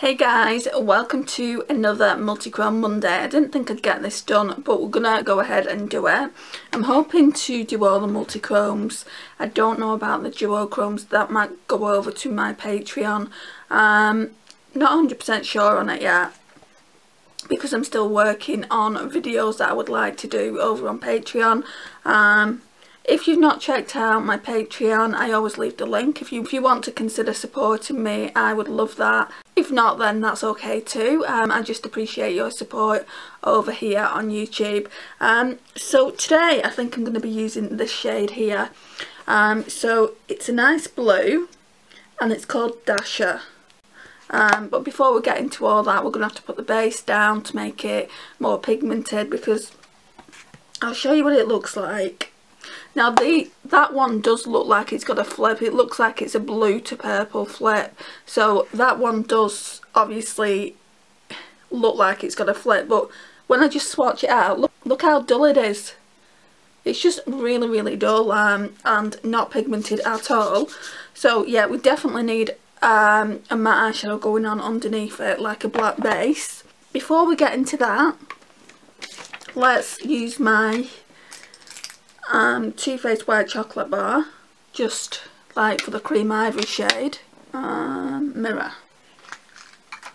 Hey guys, welcome to another Multichrome Monday. I didn't think I'd get this done, but we're gonna go ahead and do it. I'm hoping to do all the Multichromes. I don't know about the Duochromes. That might go over to my Patreon. Not 100% sure on it yet, because I'm still working on videos that I would like to do over on Patreon. If you've not checked out my Patreon, I always leave the link. If you want to consider supporting me, I would love that. If not, then that's okay too. I just appreciate your support over here on YouTube. So today I think I'm going to be using this shade here. So it's a nice blue and it's called Dasha. But before we get into all that, we're going to have to put the base down to make it more pigmented, because I'll show you what it looks like. Now that one does look like it's got a flip. It looks like it's a blue to purple flip. So that one does obviously look like it's got a flip. But when I just swatch it out, look how dull it is. It's just really dull and not pigmented at all. So yeah, we definitely need a matte eyeshadow going on underneath it, like a black base. Before we get into that, let's use my Too Faced White Chocolate Bar, just like for the cream ivory shade. Mirror.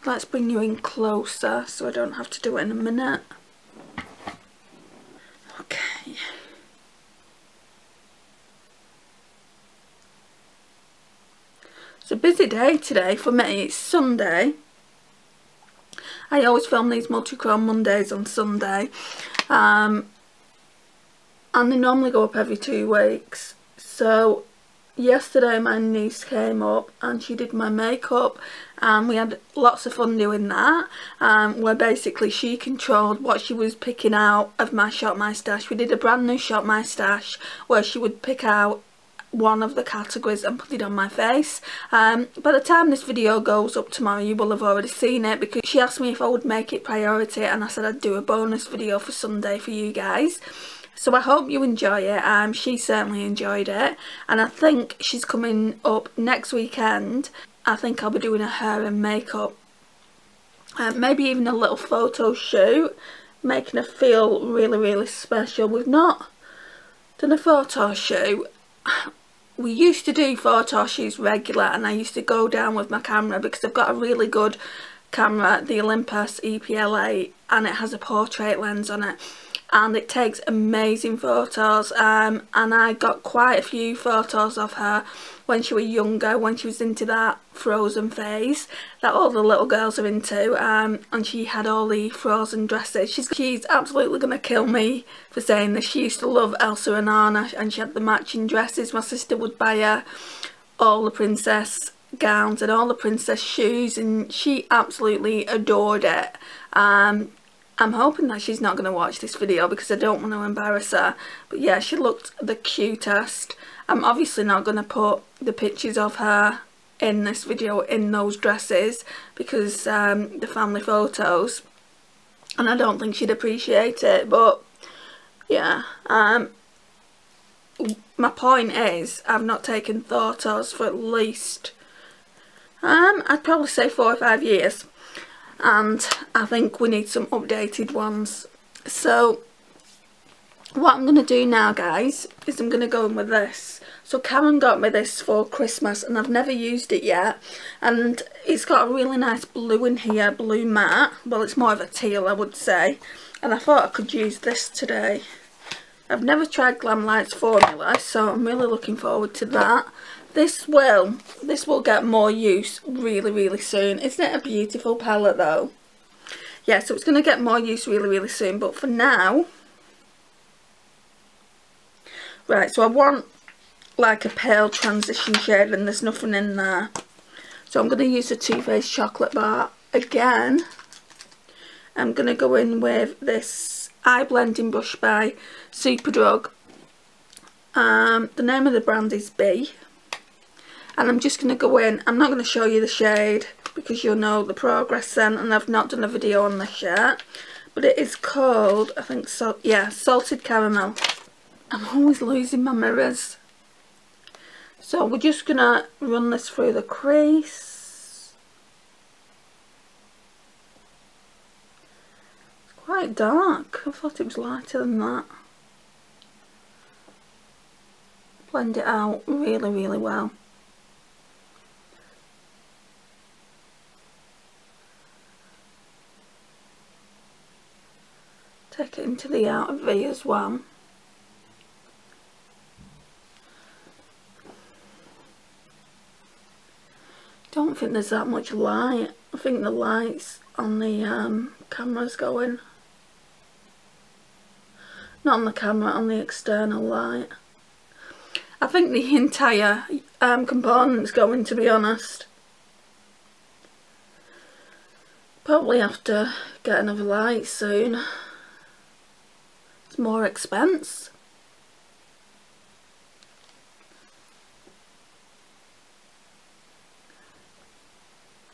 Let's bring you in closer so I don't have to do it in a minute. Okay. It's a busy day today for me. It's Sunday. I always film these Multichrome Mondays on Sunday. And they normally go up every 2 weeks. So yesterday my niece came up and she did my makeup, and we had lots of fun doing that, where basically she controlled what she was picking out of my Shop My Stash. We did a brand new Shop My Stash where she would pick out one of the categories and put it on my face. By the time this video goes up tomorrow, you will have already seen it, because she asked me if I would make it priority, and I said I'd do a bonus video for Sunday for you guys. So I hope you enjoy it. She certainly enjoyed it, and I think she's coming up next weekend. I think I'll be doing her hair and makeup, maybe even a little photo shoot, making her feel really special. We've not done a photo shoot. We used to do photo shoots regular, and I used to go down with my camera, because I've got a really good camera, the Olympus EPL8, and it has a portrait lens on it, and it takes amazing photos. And I got quite a few photos of her when she was younger, when she was into that Frozen phase that all the little girls are into, and she had all the Frozen dresses. She's absolutely gonna kill me for saying this. She used to love Elsa and Anna, and she had the matching dresses. My sister would buy her all the princess gowns and all the princess shoes, and she absolutely adored it. I'm hoping that she's not going to watch this video, because I don't want to embarrass her. But yeah, she looked the cutest. I'm obviously not going to put the pictures of her in this video in those dresses, because the family photos, and I don't think she'd appreciate it. But yeah, my point is, I've not taken photos for at least, I'd probably say 4 or 5 years. And I think we need some updated ones. So what I'm going to do now, guys, is I'm going to go in with this. So Karen got me this for Christmas, and I've never used it yet, and it's got a really nice blue in here, blue matte. Well, it's more of a teal, I would say, and I thought I could use this today. I've never tried Glamlite's formula, so I'm really looking forward to that. This will get more use really soon. Isn't it a beautiful palette though? Yeah, so it's going to get more use really soon, but for now, right, so I want like a pale transition shade, and there's nothing in there. So I'm going to use the Too Faced Chocolate Bar again. I'm going to go in with this eye blending brush by Superdrug. The name of the brand is B. And I'm just going to go in. I'm not going to show you the shade, because you'll know the progress then, and I've not done a video on this yet. But it is called, I think, Salted Caramel. I'm always losing my mirrors. So we're just going to run this through the crease. quite dark. I thought it was lighter than that. Blend it out really, really well. Take it into the outer V as well. Don't think there's that much light. I think the light's on the camera's going. Not on the camera, on the external light. I think the entire component's going, to be honest. Probably have to get another light soon. It's more expense.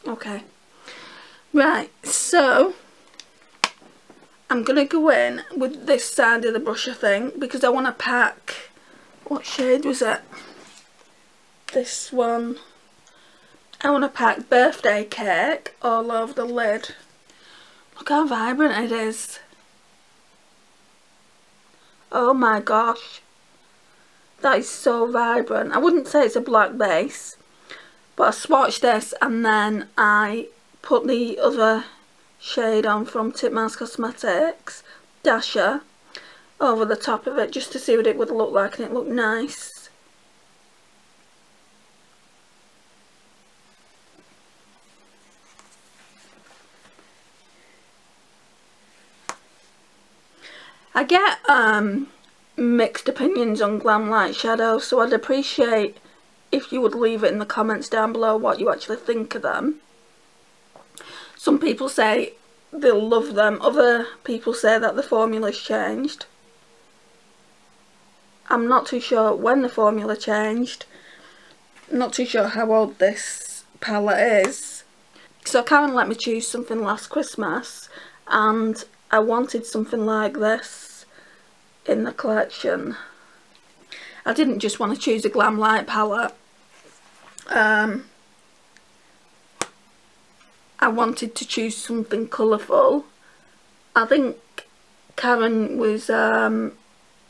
Okay, right, so I'm going to go in with this side of the brush, I think, because I want to pack, what shade was it? This one. I want to pack Birthday Cake all over the lid. Look how vibrant it is. Oh my gosh, that is so vibrant. I wouldn't say it's a black base, but I swatched this and then I put the other shade on from Titmouse Cosmetics, Dasha, over the top of it just to see what it would look like, and it looked nice. I get mixed opinions on Glamlite shadow, so I'd appreciate if you would leave it in the comments down below what you actually think of them. Some people say they love them, other people say that the formula's changed. I'm not too sure when the formula changed. I'm not too sure how old this palette is. So Karen let me choose something last Christmas and I wanted something like this in the collection. I didn't just want to choose a Glamlite palette. I wanted to choose something colourful. I think Karen was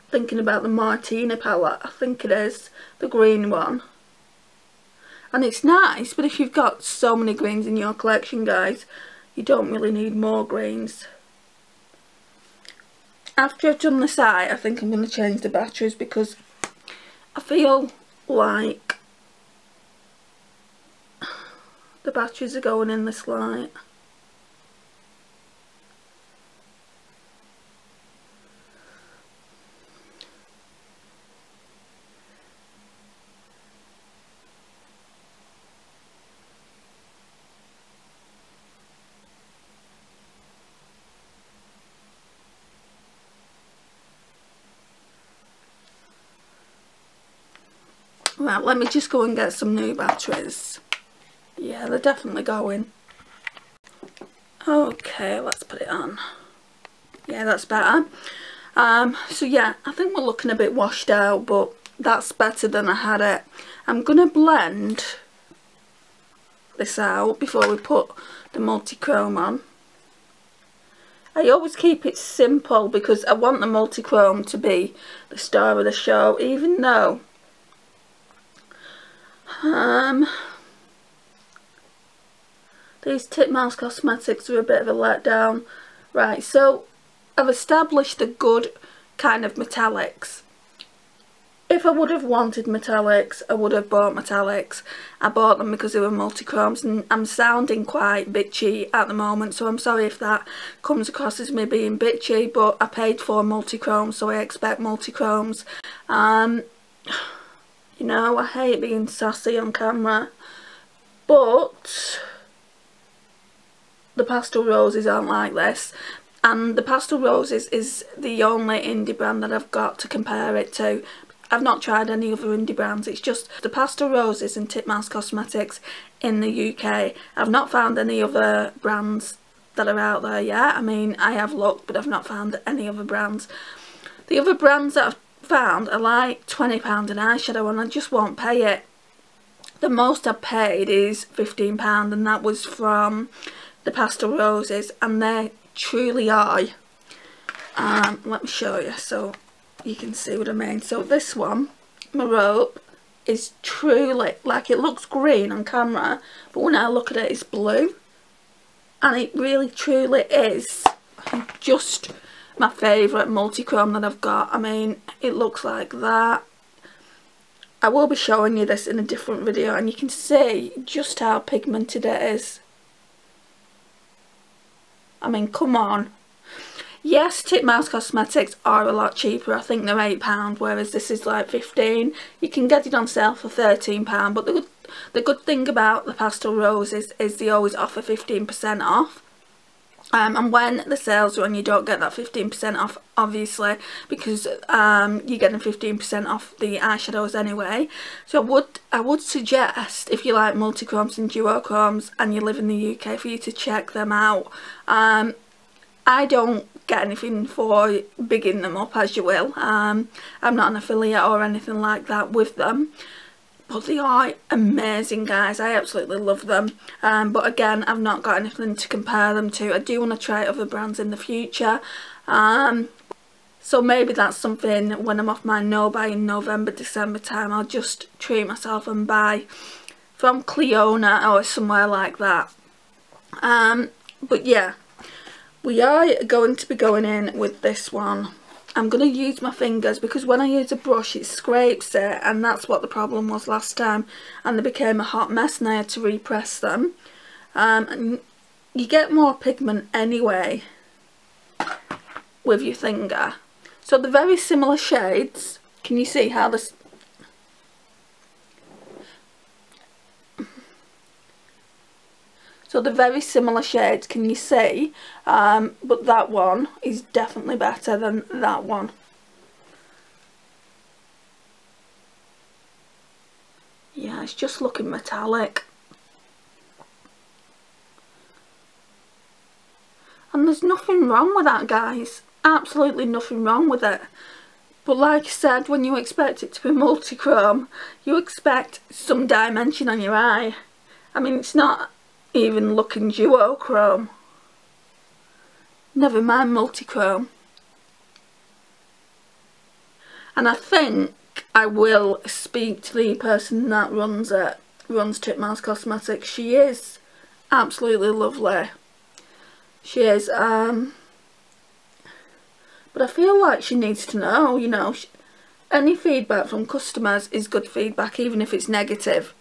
thinking about the Martina palette. I think it is, the green one. And it's nice, but if you've got so many greens in your collection, guys, you don't really need more greens. After I've done this eye, I think I'm going to change the batteries because I feel like the batteries are going in this light. Right, let me just go and get some new batteries. Yeah, they're definitely going. Okay, let's put it on. Yeah, that's better. So yeah, I think we're looking a bit washed out, but that's better than I had it. I'm going to blend this out before we put the Multichrome on. I always keep it simple because I want the Multichrome to be the star of the show, even though these Titmouse Cosmetics are a bit of a letdown. Right, so I've established the good kind of metallics. If I would have wanted metallics, I would have bought metallics. I bought them because they were Multichromes, and I'm sounding quite bitchy at the moment, so I'm sorry if that comes across as me being bitchy, but I paid for Multichromes, so I expect Multichromes. You know, I hate being sassy on camera, but the Pastel Roses aren't like this, and the Pastel Roses is the only indie brand that I've got to compare it to. I've not tried any other indie brands, it's just the Pastel Roses and Titmouse Cosmetics in the UK. I've not found any other brands that are out there yet. I mean, I have looked, but I've not found any other brands. The other brands that I've found are like £20 an eyeshadow, and I just won't pay it. The most I've paid is £15, and that was from the Pastel Roses, and they truly are Let me show you so you can see what I mean. So this one, Merope, is truly, like, it looks green on camera, but when I look at it, it's blue. And it really truly is just my favourite multichrome that I've got. I mean, it looks like that. I will be showing you this in a different video, and you can see just how pigmented it is. I mean, come on. Yes, Titmouse cosmetics are a lot cheaper. I think they're £8, whereas this is like £15. You can get it on sale for £13, but the good thing about the Pastel Roses is they always offer 15% off. And when the sales run, you don't get that 15% off, obviously, because you're getting 15% off the eyeshadows anyway. So I would suggest, if you like Multichromes and Duochromes and you live in the UK, for you to check them out. I don't get anything for bigging them up, as you will. I'm not an affiliate or anything like that with them. But they are amazing, guys. I absolutely love them. But again, I've not got anything to compare them to. I do want to try other brands in the future. So maybe that's something when I'm off my no-buy in November, December time. I'll just treat myself and buy from Cleona or somewhere like that. But yeah, we are going to be going in with this one. I'm going to use my fingers because when I use a brush it scrapes it, and that's what the problem was last time, and they became a hot mess and I had to repress them. And you get more pigment anyway with your finger. So they're very similar shades. Can you see how this... So they're very similar shades, can you see? But that one is definitely better than that one. Yeah, it's just looking metallic. And there's nothing wrong with that, guys. Absolutely nothing wrong with it. But like I said, when you expect it to be multichrome, you expect some dimension on your eye. I mean, it's not even looking duochrome, never mind multichrome. And I think I will speak to the person that runs Titmouse Cosmetics. She is absolutely lovely, she is, but I feel like she needs to know, you know, any feedback from customers is good feedback, even if it's negative.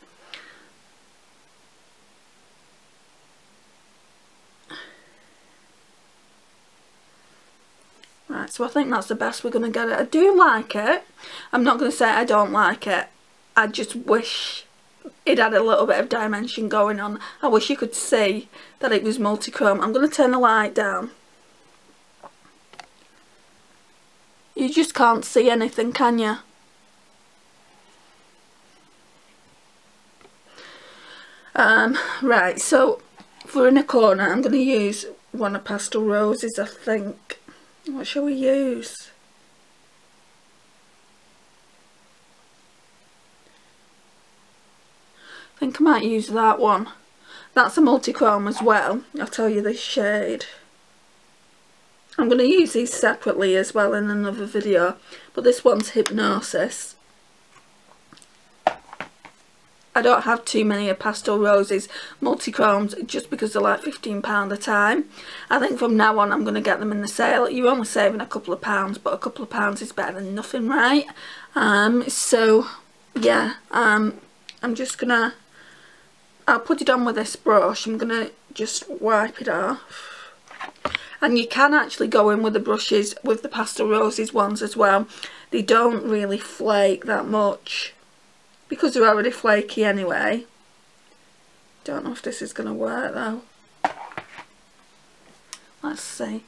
Right, so I think that's the best we're going to get it. I do like it. I'm not going to say I don't like it. I just wish it had a little bit of dimension going on. I wish you could see that it was multichrome. I'm going to turn the light down. You just can't see anything, can you? Right, so for in a corner, I'm going to use one of Pastel Roses, I think. What shall we use? I think I might use that one. That's a multichrome as well. I'll tell you this shade. I'm going to use these separately as well in another video, but this one's Hypnosis. I don't have too many of Pastel Roses multichromes just because they're like £15 a time. I think from now on I'm going to get them in the sale. You're only saving a couple of pounds, but a couple of pounds is better than nothing, right? So yeah, I'm just gonna, I'll put it on with this brush. I'm gonna just wipe it off. And you can actually go in with the brushes with the Pastel Roses ones as well. They don't really flake that much, because they're already flaky anyway. Don't know if this is going to work though. Let's see.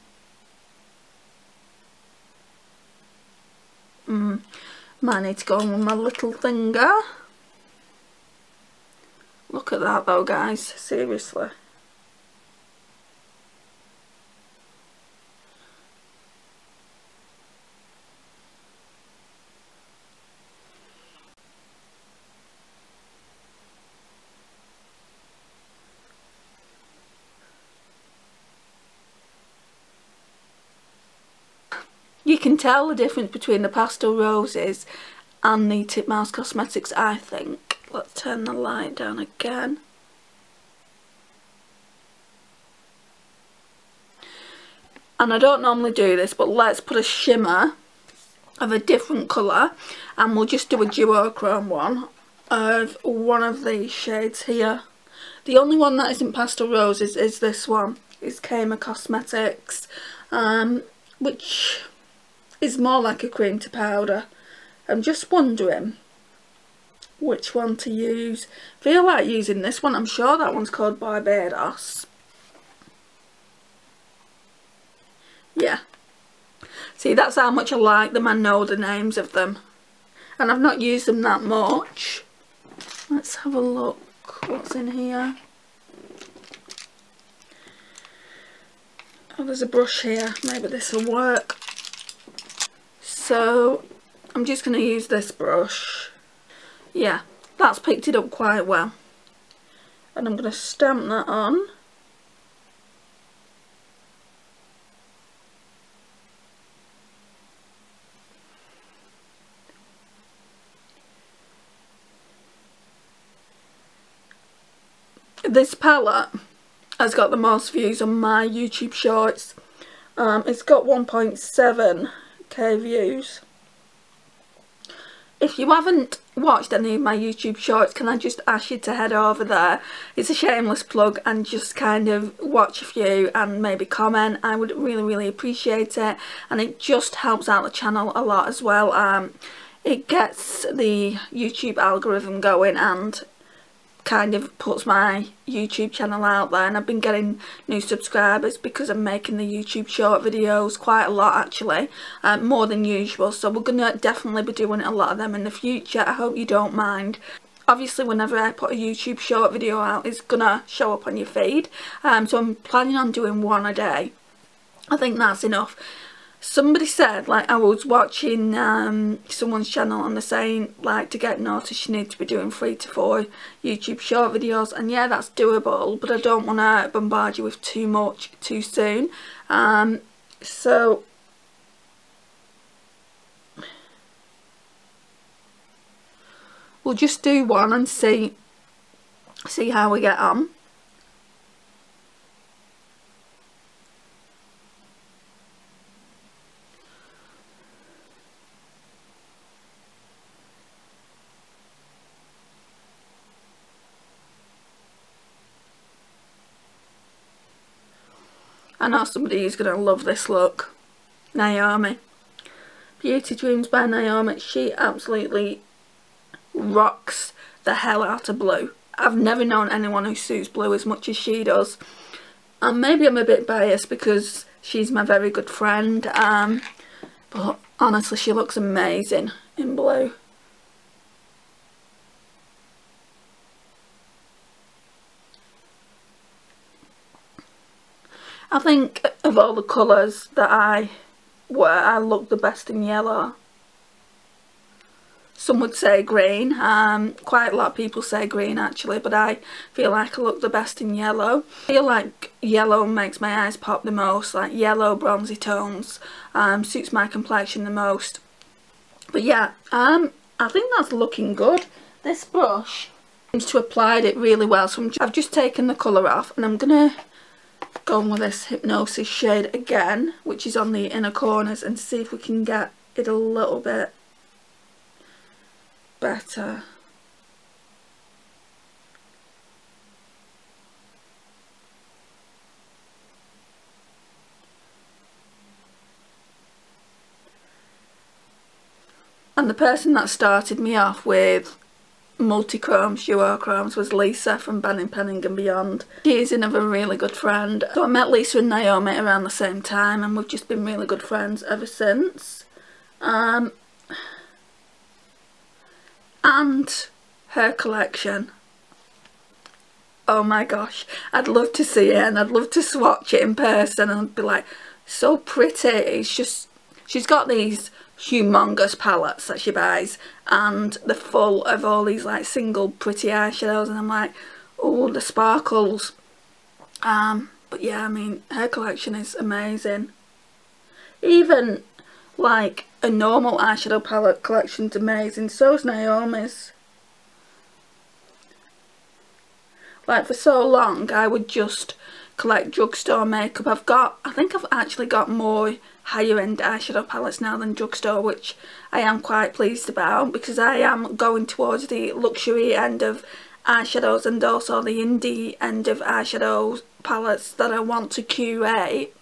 Might need to go on with my little finger. Look at that though, guys, seriously. You can tell the difference between the Pastel Roses and the Titmouse Cosmetics, I think. Let's turn the light down again. And I don't normally do this, but let's put a shimmer of a different colour, and we'll just do a Duochrome one of one of these shades here. The only one that isn't Pastel Roses is this one. It's Kama Cosmetics, which is more like a cream to powder. I'm just wondering which one to use. Feel like using this one. I'm sure that one's called Barbados. Yeah. See, that's how much I like them. I know the names of them. And I've not used them that much. Let's have a look. What's in here? Oh, there's a brush here. Maybe this will work. So, I'm just going to use this brush. Yeah, that's picked it up quite well. And I'm going to stamp that on. This palette has got the most views on my YouTube shorts. It's got 1.7k views. If you haven't watched any of my YouTube shorts, can I just ask you to head over there? It's a shameless plug, and just kind of watch a few and maybe comment. I would really appreciate it, and it just helps out the channel a lot as well. It gets the YouTube algorithm going and kind of puts my YouTube channel out there, and I've been getting new subscribers because I'm making the YouTube short videos quite a lot, actually, more than usual. So we're gonna definitely be doing a lot of them in the future. I hope you don't mind. Obviously, whenever I put a YouTube short video out, it's gonna show up on your feed, so I'm planning on doing one a day. I think that's enough. Somebody said, like, I was watching someone's channel, and they're saying, like, to get noticed you need to be doing 3 to 4 YouTube short videos, and yeah, that's doable, but I don't want to bombard you with too much too soon. So we'll just do one and see how we get on. I know somebody who's going to love this look. Naomi. Beauty Dreams by Naomi. She absolutely rocks the hell out of blue. I've never known anyone who suits blue as much as she does. And maybe I'm a bit biased because she's my very good friend. But honestly, she looks amazing in blue. I think of all the colours that I wear, I look the best in yellow. Some would say green. Quite a lot of people say green, actually, but I feel like I look the best in yellow. I feel like yellow makes my eyes pop the most, like yellow bronzy tones suits my complexion the most. But yeah, I think that's looking good. This brush seems to have applied it really well, so I've just taken the colour off, and I'm going to go on with this Hypnosis shade again, which is on the inner corners, and see if we can get it a little bit better. And the person that started me off with Multichromes, Duochromes, was Lisa from Banning Penning and Beyond. She is another really good friend. So I met Lisa and Naomi around the same time, and we've just been really good friends ever since. And her collection, oh my gosh, I'd love to see it, and I'd love to swatch it in person, and I'd be like, so pretty. It's just, she's got these humongous palettes that she buys, and they're full of all these like single pretty eyeshadows, and I'm like, oh, the sparkles. But yeah, I mean, her collection is amazing. Even like a normal eyeshadow palette collection's amazing. So's Naomi's. Like, for so long I would just collect drugstore makeup. I think I've actually got more higher end eyeshadow palettes now than drugstore, which I am quite pleased about, because I am going towards the luxury end of eyeshadows and also the indie end of eyeshadow palettes that I want to curate.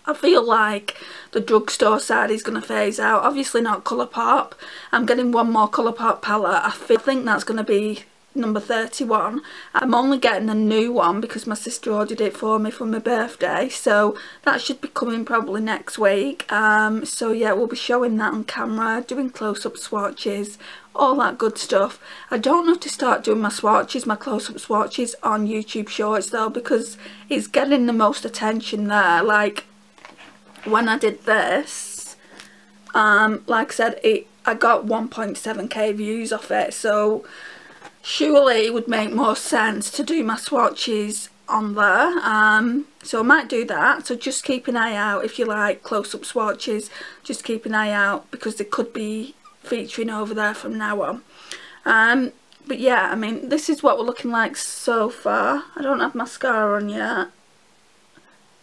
I feel like the drugstore side is going to phase out. Obviously not Colourpop. I'm getting one more Colourpop palette. I think that's going to be number 31. I'm only getting a new one because my sister ordered it for me for my birthday, so that should be coming probably next week. So yeah, we'll be showing that on camera, doing close-up swatches, all that good stuff. I don't know if to start doing my swatches, my close-up swatches on YouTube Shorts though, because it's getting the most attention there. Like, when I did this, like I said, I got 1.7k views off it, so surely it would make more sense to do my swatches on there. So I might do that, so just keep an eye out if you like close-up swatches. Just keep an eye out, because they could be featuring over there from now on. But yeah, I mean, this is what we're looking like so far. I don't have mascara on yet.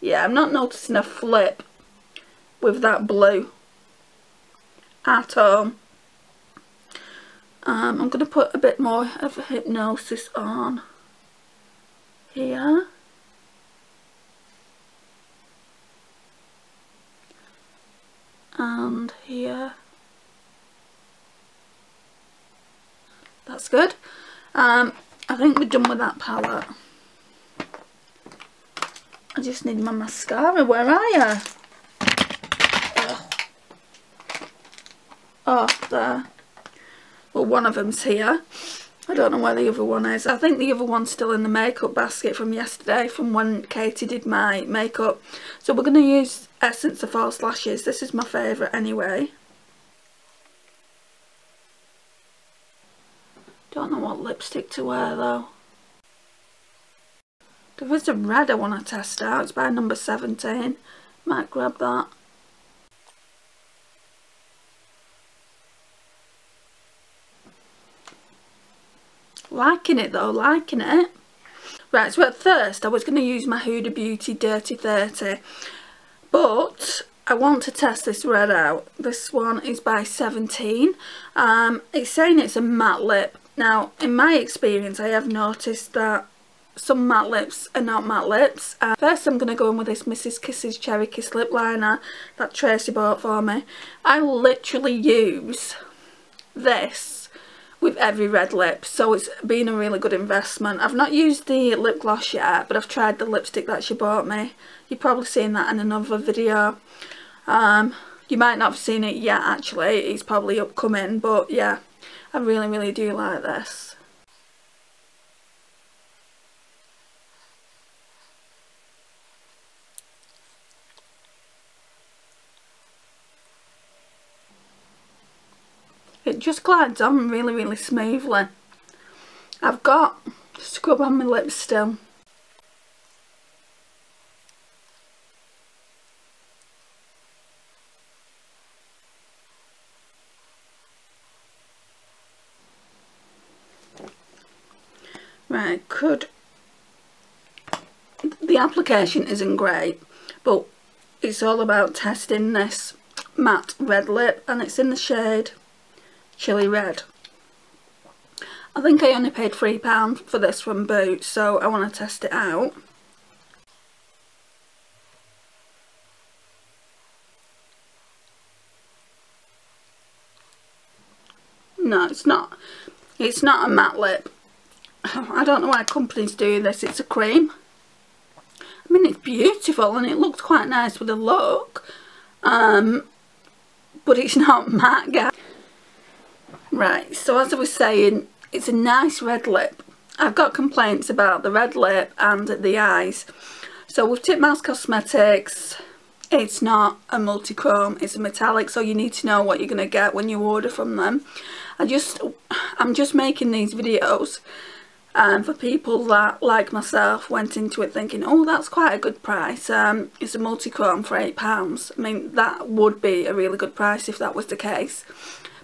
Yeah, I'm not noticing a flip with that blue at all. I'm going to put a bit more of Hypnosis on here. And here. That's good. I think we're done with that palette. I just need my mascara. Where are you? Oh, there. Well, one of them's here. I don't know where the other one is. I think the other one's still in the makeup basket from yesterday, from when Katie did my makeup. So we're going to use Essence of False Lashes. This is my favourite anyway. Don't know what lipstick to wear though. There is a red I want to test out. It's by number 17. Might grab that. Liking it though, liking it. Right, so at first I was going to use my Huda Beauty Dirty 30, but I want to test this red out. This one is by 17. It's saying it's a matte lip. Now, in my experience, I have noticed that some matte lips are not matte lips. First I'm going to go in with this Mrs. Kisses Cherry Kiss lip liner that Tracy bought for me. I literally use this with every red lip, so it's been a really good investment. I've not used the lip gloss yet, but I've tried the lipstick that she bought me. You've probably seen that in another video. You might not have seen it yet actually, it's probably upcoming, but yeah, I really do like this. It just glides on really smoothly. I've got scrub on my lips still. Right, the application isn't great, but it's all about testing this matte red lip, and it's in the shade Chili Red. I think I only paid £3 for this from Boots, so I want to test it out. No, it's not. It's not a matte lip. I don't know why companies do this. It's a cream. I mean, it's beautiful and it looks quite nice with a look. But it's not matte, guys. Right, so as I was saying, it's a nice red lip. I've got complaints about the red lip and the eyes. So with Titmouse Cosmetics, it's not a multichrome, it's a metallic, so you need to know what you're going to get when you order from them. I'm just making these videos for people that, like myself, went into it thinking, oh, that's quite a good price. It's a Multichrome for £8. I mean, that would be a really good price if that was the case.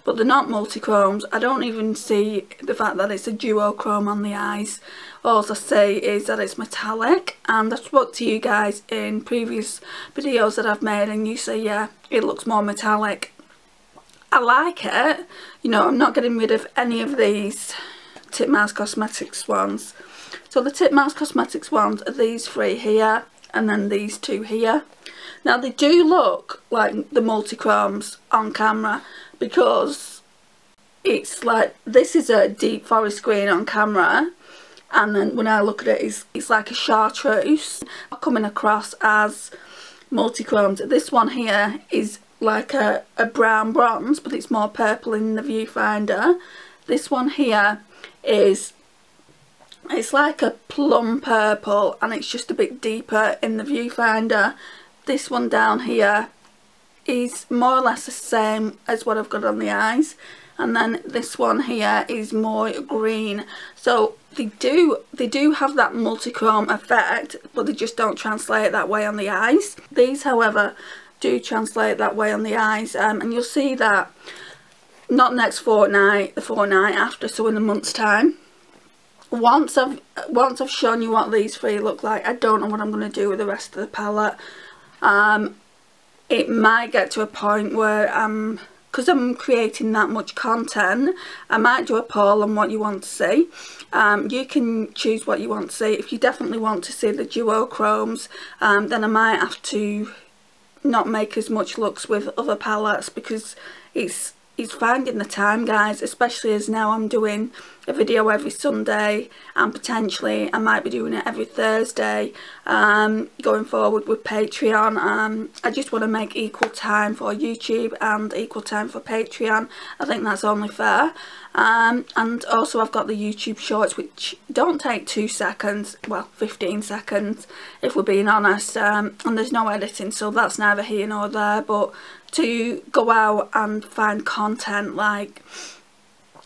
But they're not Multichromes. I don't even see the fact that it's a Duochrome on the eyes. All I say is that it's metallic, and I've spoke to you guys in previous videos that I've made and you say, yeah, it looks more metallic. I like it. You know, I'm not getting rid of any of these Titmouse Cosmetics ones. So the Titmouse Cosmetics ones are these three here, and then these two here. Now they do look like the Multichromes on camera, because it's like, this is a deep forest green on camera, and then when I look at it, it's like a chartreuse coming across as Multichromes. This one here is like a brown bronze, but it's more purple in the viewfinder. This one here is, it's like a plum purple, and it's just a bit deeper in the viewfinder. This one down here is more or less the same as what I've got on the eyes, and then this one here is more green. So they do have that multichrome effect, but they just don't translate that way on the eyes. These, however, do translate that way on the eyes, and you'll see that not next fortnight, the fortnight after, so in a month's time. Once I've shown you what these three look like, I don't know what I'm going to do with the rest of the palette. It might get to a point where, because I'm creating that much content, I might do a poll on what you want to see. You can choose what you want to see. If you definitely want to see the Duochromes, then I might have to not make as much looks with other palettes, because it's finding the time, guys, especially as now I'm doing a video every Sunday, and potentially I might be doing it every Thursday going forward with Patreon. I just want to make equal time for YouTube and equal time for Patreon. I think that's only fair. And also I've got the YouTube shorts, which don't take 2 seconds, well 15 seconds if we're being honest, and there's no editing, so that's neither here nor there. But to go out and find content, like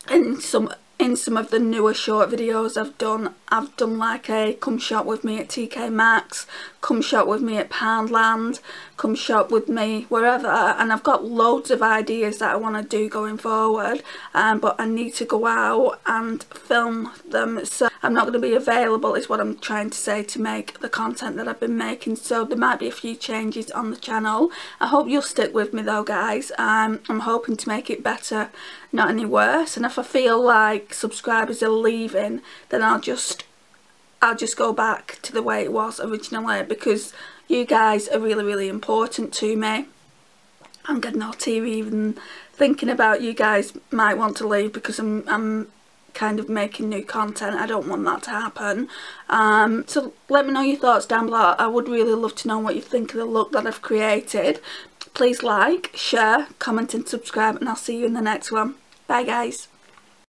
in some of the newer short videos I've done like a come shop with me at TK Maxx, come shop with me at Poundland, come shop with me wherever, and I've got loads of ideas that I want to do going forward, but I need to go out and film them, so I'm not going to be available, is what I'm trying to say, to make the content that I've been making. So there might be a few changes on the channel. I hope you'll stick with me though, guys. I'm hoping to make it better, not any worse, and if I feel like subscribers are leaving, then I'll just go back to the way it was originally, because you guys are really, really important to me. I'm getting all teary even thinking about you guys might want to leave because I'm kind of making new content. I don't want that to happen. So let me know your thoughts down below. I would really love to know what you think of the look that I've created. Please like, share, comment and subscribe, and I'll see you in the next one. Bye guys.